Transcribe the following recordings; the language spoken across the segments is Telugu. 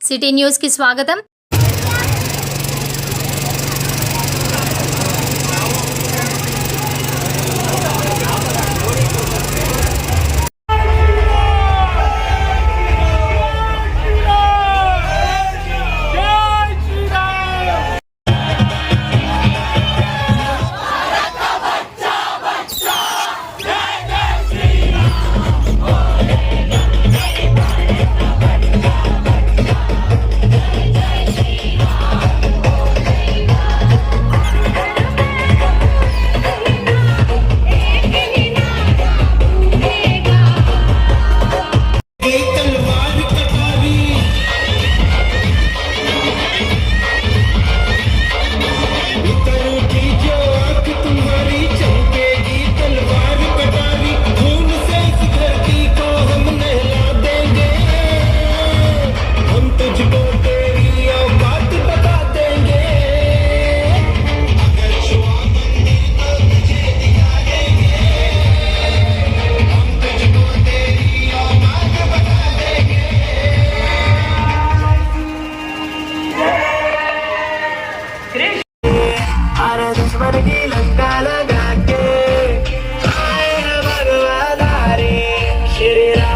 సిటీ న్యూస్ కి స్వాగతం।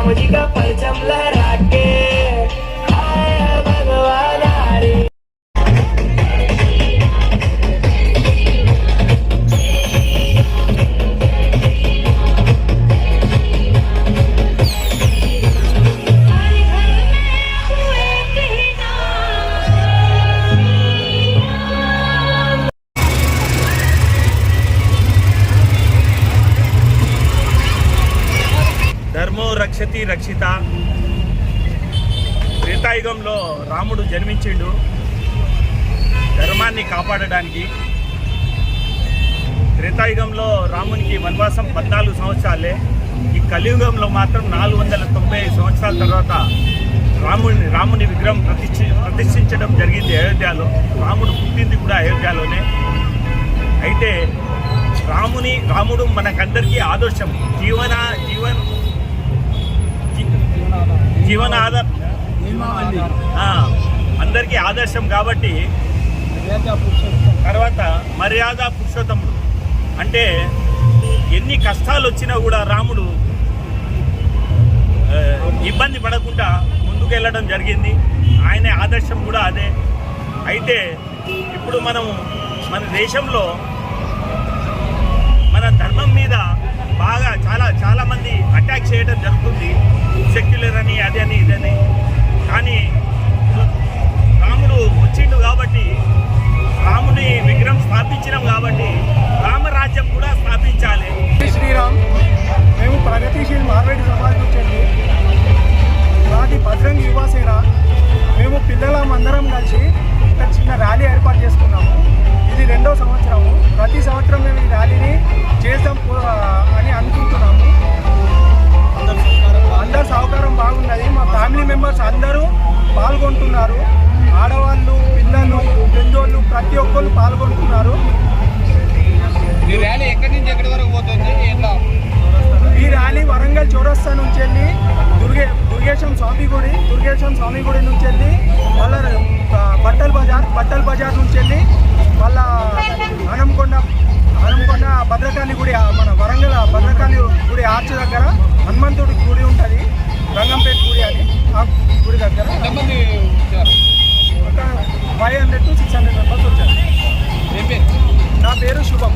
श्री का परचम लहरा के आया भगवान हरी। ధర్మో రక్షతి రక్షిత। త్రేతాయుగంలో రాముడు జన్మించిండు ధర్మాన్ని కాపాడడానికి। త్రేతాయుగంలో రామునికి వనవాసం 14 సంవత్సరాలే। ఈ కలియుగంలో మాత్రం 490 సంవత్సరాల తర్వాత రాముని విగ్రహం ప్రతిష్ఠించడం జరిగింది అయోధ్యలో। రాముడు పుట్టింది కూడా అయోధ్యలోనే। అయితే రాముడు మనకందరికీ ఆదర్శం, జీవనాధారం, అందరికీ ఆదర్శం కాబట్టి తర్వాత మర్యాద పురుషోత్తముడు అంటే ఎన్ని కష్టాలు వచ్చినా కూడా రాముడు ఇబ్బంది పడకుండా ముందుకెళ్ళడం జరిగింది। ఆయన ఆదర్శం కూడా అదే। అయితే ఇప్పుడు మన దేశంలో మన ధర్మం మీద బాగా చాలా మంది అటాక్ చేయడం జరుగుతుంది, సెక్యులర్ అని అదని ఇదని। కానీ రాముడు వచ్చిండు కాబట్టి, రాముని విగ్రహం స్థాపించినాం కాబట్టి రామరాజ్యం కూడా స్థాపించాలి। శ్రీరామ్, మేము ప్రగతిశీల్ మార్వేడి సమాజ్ నుంచి మాది బజరంగ్ యువసేన। మేము పిల్లలందరం కలిసి ఒక చిన్న ర్యాలీ ఏర్పాటు చేసుకున్నాము। ఇది 2వ సంవత్సరము। ప్రతి సంవత్సరం మేము ఈ ర్యాలీని చేద్దాం అని అనుకుంటున్నాము। అందరు సహకారం బాగున్నది। మా ఫ్యామిలీ మెంబర్స్ అందరూ పాల్గొంటున్నారు, ఆడవాళ్ళు, పిల్లలు, పెద్దోళ్ళు ప్రతి ఒక్కరు పాల్గొంటున్నారు। ఈ ర్యాలీ ఎక్కడి నుంచి ఎక్కడి వరకు పోతుంది? ఈ ర్యాలీ వరంగల్ చౌరస్తా నుంచి వెళ్ళి దుర్గేశం స్వామి గుడి నుంచి వెళ్ళి మళ్ళా బట్టల్ బజార్ నుంచి వెళ్ళి మళ్ళా హనంకొండ భద్రకాళి గుడి, మన వరంగల్ భద్రకాళి గుడి ఆర్చ్ దగ్గర హనుమంతుడి గుడి ఉంటుంది, రంగంపేట గుడి అని, ఆ గుడి దగ్గర ఒక 500 to 600 మెంబర్స్ వచ్చారు। నా పేరు శుభం।